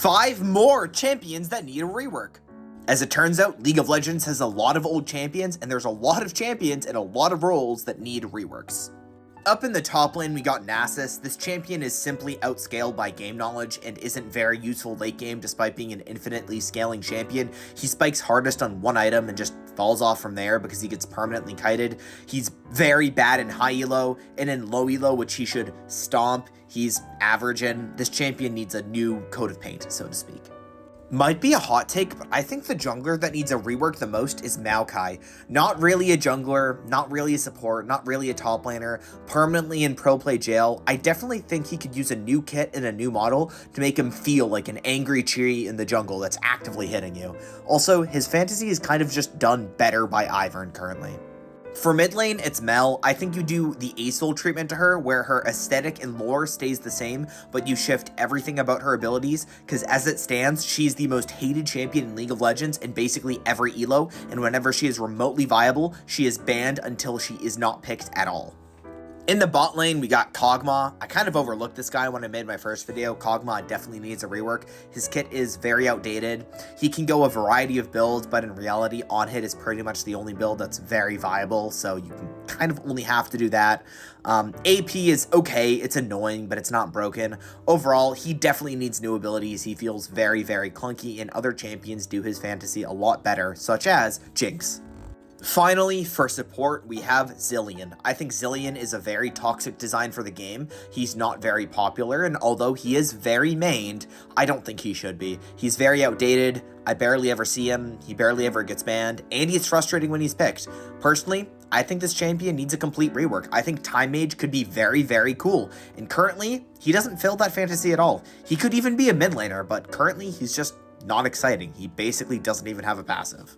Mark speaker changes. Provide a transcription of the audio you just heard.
Speaker 1: 5 more champions that need a rework. As it turns out, League of Legends has a lot of old champions, and there's a lot of champions and a lot of roles that need reworks. Up in the top lane, we got Nasus. This champion is simply outscaled by game knowledge and isn't very useful late game despite being an infinitely scaling champion. He spikes hardest on one item and just falls off from there because he gets permanently kited. He's very bad in high elo, and in low elo, which he should stomp, he's average in. This champion needs a new coat of paint, so to speak. Might be a hot take, but I think the jungler that needs a rework the most is Maokai. Not really a jungler, not really a support, not really a top laner, permanently in pro play jail. I definitely think he could use a new kit and a new model to make him feel like an angry Cheery in the jungle that's actively hitting you. Also, his fantasy is kind of just done better by Ivern currently. For mid lane, it's Mel. I think you do the Acel treatment to her, where her aesthetic and lore stays the same, but you shift everything about her abilities, because as it stands, she's the most hated champion in League of Legends in basically every elo, and whenever she is remotely viable, she is banned until she is not picked at all. In the bot lane, we got Kog'Maw. I kind of overlooked this guy when I made my first video. Kog'Maw definitely needs a rework. His kit is very outdated. He can go a variety of builds, but in reality, on-hit is pretty much the only build that's very viable, so you can kind of only have to do that. AP is okay, it's annoying, but it's not broken. Overall, he definitely needs new abilities. He feels very, very clunky, and other champions do his fantasy a lot better, such as Jinx. Finally, for support, we have Zilean. I think Zilean is a very toxic design for the game. He's not very popular, and although he is very mained, I don't think he should be. He's very outdated, I barely ever see him, he barely ever gets banned, and he's frustrating when he's picked. Personally, I think this champion needs a complete rework. I think Time Mage could be very, very cool, and currently, he doesn't fill that fantasy at all. He could even be a mid laner, but currently, he's just not exciting. He basically doesn't even have a passive.